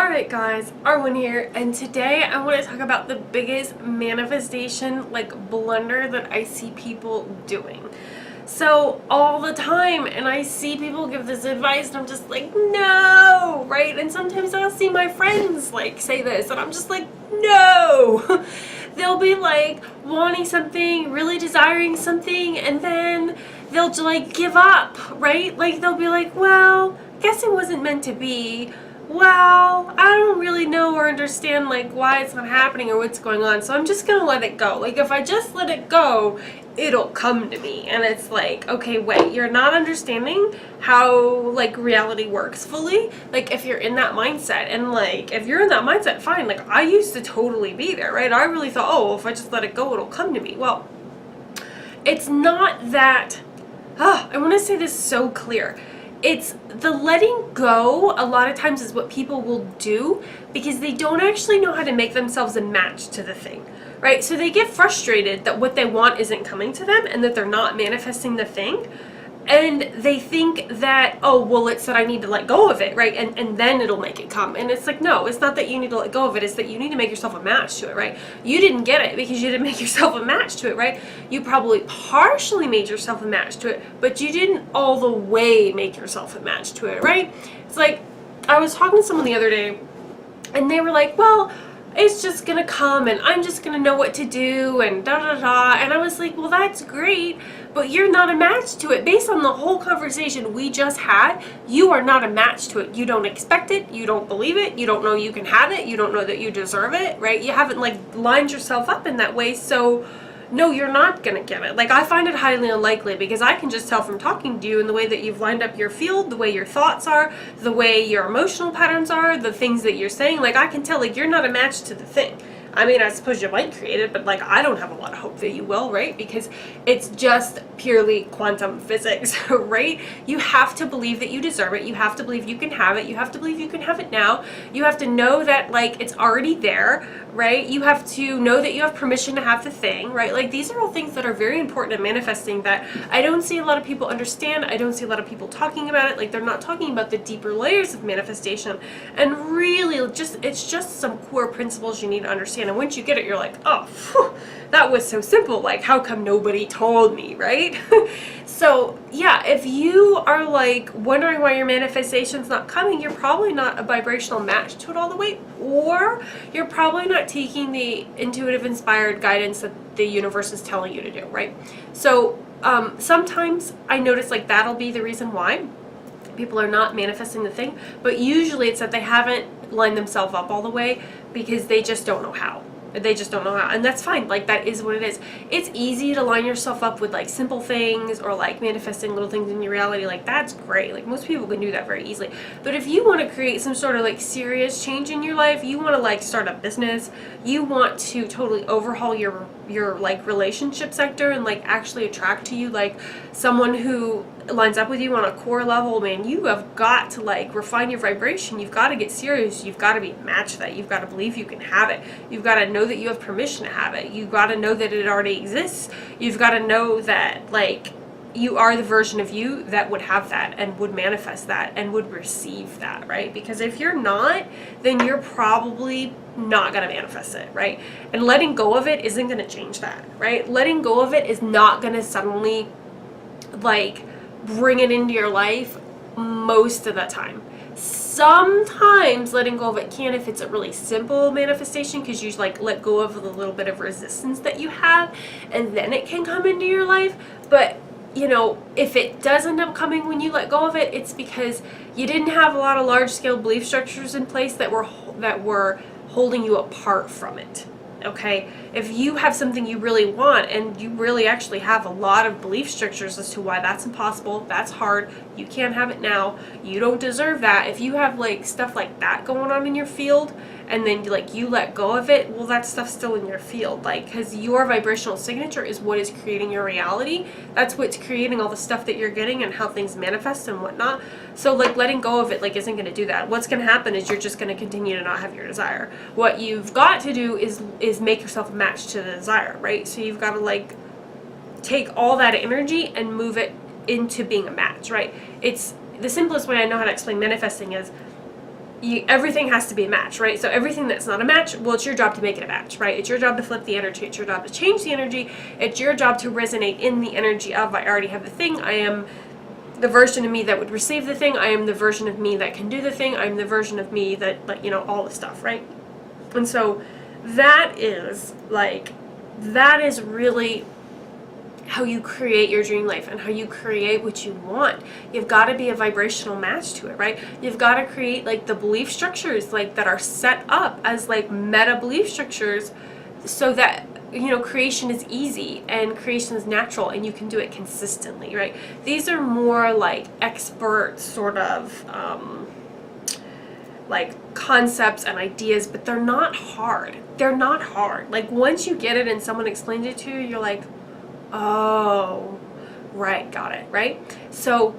Alright guys, Arwen here, and today I want to talk about the biggest manifestation blunder that I see people doing. So all the time, and I see people give this advice and I'm just like, no, right? And sometimes I'll see my friends say this and I'm just like, no. They'll be wanting something, really desiring something, and then they'll give up, right? They'll be like, well, guess it wasn't meant to be. Well, I don't really know or understand why it's not happening or what's going on, so I'm just gonna let it go. If I just let it go, it'll come to me. And it's okay, wait, you're not understanding how reality works fully. If you're in that mindset, and if you're in that mindset, fine. I used to totally be there, right? I really thought, oh, if I just let it go, it'll come to me. Well, it's not that. I want to say this so clear. It's the letting go a lot of times is what people will do because they don't actually know how to make themselves a match to the thing, right? So they get frustrated that what they want isn't coming to them and that they're not manifesting the thing. And they think that, oh, well, it's that I need to let go of it, right? And then it'll make it come. And it's no, it's not that you need to let go of it. It's that you need to make yourself a match to it, right? You didn't get it because you didn't make yourself a match to it, right? You probably partially made yourself a match to it, but you didn't all the way make yourself a match to it, right? It's I was talking to someone the other day and they were like, well, it's just gonna come and I'm just gonna know what to do and da da da. And I was like, well, that's great, but you're not a match to it. Based on the whole conversation we just had, you are not a match to it. You don't expect it, you don't believe it, you don't know you can have it, you don't know that you deserve it, right? You haven't lined yourself up in that way, so no, you're not gonna get it. I find it highly unlikely because I can just tell from talking to you and the way that you've lined up your field, the way your thoughts are, the way your emotional patterns are, the things that you're saying. I can tell you're not a match to the thing. I mean, I suppose you might create it, but I don't have a lot of hope that you will, right? Because it's just purely quantum physics, right? You have to believe that you deserve it. You have to believe you can have it. You have to believe you can have it now. You have to know that it's already there, right? You have to know that you have permission to have the thing, right? These are all things that are very important in manifesting that I don't see a lot of people understand. I don't see a lot of people talking about it. They're not talking about the deeper layers of manifestation. And really, it's just some core principles you need to understand. And once you get it, you're like, oh, phew, that was so simple. How come nobody told me, right? So yeah, if you are wondering why your manifestation's not coming, you're probably not a vibrational match to it all the way, or you're probably not taking the intuitive inspired guidance that the universe is telling you to do, right? So sometimes I notice that'll be the reason why people are not manifesting the thing, but usually it's that they haven't lined themselves up all the way because they just don't know how. They just don't know how, and that's fine. That is what it is. It's easy to line yourself up with simple things or manifesting little things in your reality. That's great. Most people can do that very easily. But if you want to create some sort of serious change in your life, you want to start a business, you want to totally overhaul your relationship sector and actually attract to you someone who lines up with you on a core level, man, you have got to refine your vibration. You've got to get serious. You've got to be matched that. You've got to believe you can have it. You've got to know that you have permission to have it. You've got to know that it already exists. You've got to know that you are the version of you that would have that and would manifest that and would receive that, right? Because if you're not, then you're probably not going to manifest it, right? And letting go of it isn't going to change that, right? Letting go of it is not going to suddenly bring it into your life most of the time. Sometimes letting go of it can if it's a really simple manifestation because you let go of the little bit of resistance that you have and then it can come into your life. But if it does end up coming when you let go of it, it's because you didn't have a lot of large-scale belief structures in place that were holding you apart from it. Okay, if you have something you really want and you really actually have a lot of belief structures as to why that's impossible, that's hard, you can't have it now, you don't deserve that. If you have stuff like that going on in your field and then you let go of it, well, that stuff's still in your field, because your vibrational signature is what is creating your reality. That's what's creating all the stuff that you're getting and how things manifest and whatnot. So letting go of it isn't going to do that. What's going to happen is you're just going to continue to not have your desire. What you've got to do is make yourself a match to the desire, right? So you've got to take all that energy and move it into being a match, right? It's the simplest way I know how to explain manifesting is everything has to be a match, right? So everything that's not a match, well, it's your job to make it a match, right? It's your job to flip the energy. It's your job to change the energy. It's your job to resonate in the energy of, I already have the thing. I am the version of me that would receive the thing. I am the version of me that can do the thing. I'm the version of me that, like, you know, all the stuff, right? And so that is really how you create your dream life and how you create what you want. You've got to be a vibrational match to it, right? You've got to create like the belief structures like that are set up as like meta belief structures so that, you know, creation is easy and creation is natural and you can do it consistently, right? These are more like expert sort of like concepts and ideas, but they're not hard. They're not hard. Like once you get it and someone explains it to you, you're like, oh, right, got it, right? So,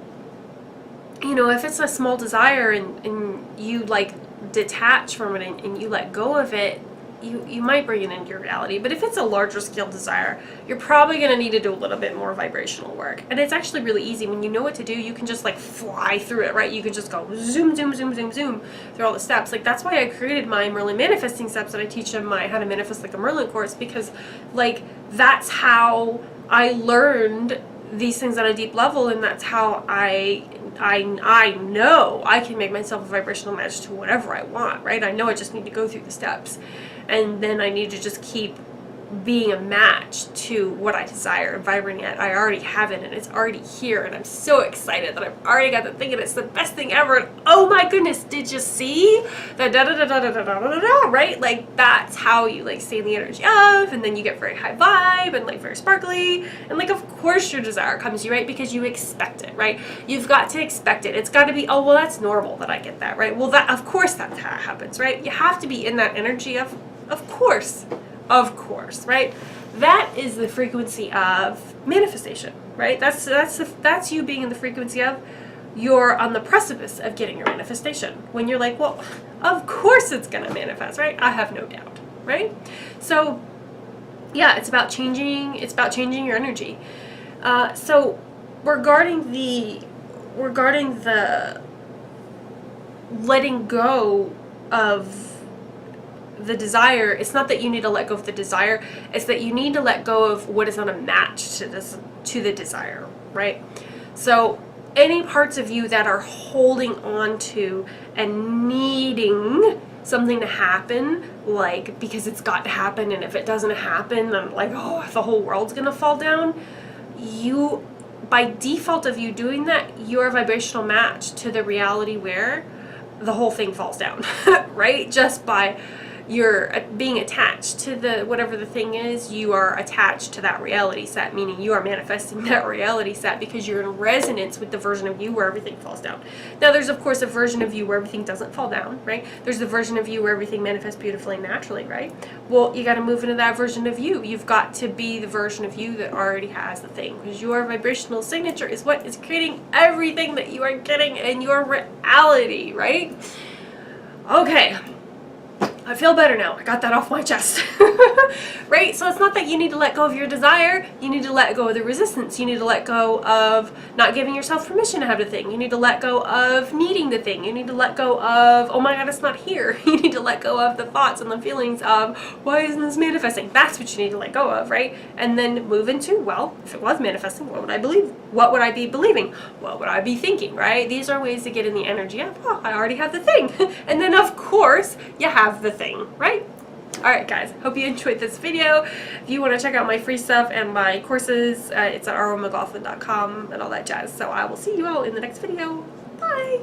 you know, if it's a small desire and you like detach from it and you let go of it, you might bring it into your reality. But if it's a larger scale desire, you're probably going to need to do a little bit more vibrational work. And it's actually really easy. When you know what to do, you can just like fly through it, right? You can just go zoom, zoom, zoom, zoom, zoom through all the steps. Like that's why I created my Merlin manifesting steps that I teach in my How to Manifest Like a Merlin course, because like that's how I learned these things on a deep level, and that's how I know I can make myself a vibrational match to whatever I want, right? I know I just need to go through the steps, and then I need to just keep being a match to what I desire and vibrating at. I already have it and it's already here, and I'm so excited that I've already got the thing and it's the best thing ever. And oh my goodness, did you see the da da da da da da da da da, right? Like that's how you like stay in the energy of, and then you get very high vibe and like very sparkly, and like of course your desire comes to you, right? Because you expect it, right? You've got to expect it. It's got to be, oh well, that's normal that I get that, right? Well, that of course that happens, right? You have to be in that energy of course, right? That is the frequency of manifestation, right? That's you being in the frequency of, you're on the precipice of getting your manifestation. When you're like, well, of course it's gonna manifest, right? I have no doubt, right? So yeah, it's about changing your energy. So regarding the letting go of the desire, it's not that you need to let go of the desire, it's that you need to let go of what is not a match to the desire, right? So any parts of you that are holding on to and needing something to happen, like because it's got to happen, and if it doesn't happen, then like, oh, the whole world's gonna fall down. You, by default of you doing that, you're a vibrational match to the reality where the whole thing falls down, right? Just by you're being attached to the whatever the thing is, you are attached to that reality set, meaning you are manifesting that reality set because you're in resonance with the version of you where everything falls down. Now there's of course a version of you where everything doesn't fall down, right? There's the version of you where everything manifests beautifully and naturally, right? Well, you got to move into that version of you. You've got to be the version of you that already has the thing, because your vibrational signature is what is creating everything that you are getting in your reality, right? Okay, I feel better now. I got that off my chest. Right? So it's not that you need to let go of your desire. You need to let go of the resistance. You need to let go of not giving yourself permission to have the thing. You need to let go of needing the thing. You need to let go of, oh my God, it's not here. You need to let go of the thoughts and the feelings of, why isn't this manifesting? That's what you need to let go of, right? And then move into, well, if it was manifesting, what would I believe? What would I be believing? What would I be thinking, right? These are ways to get in the energy of, oh, I already have the thing. And then of course, you have the thing, right? Alright guys, hope you enjoyed this video. If you want to check out my free stuff and my courses, it's at aromaglaughlin.com and all that jazz. So I will see you all in the next video. Bye!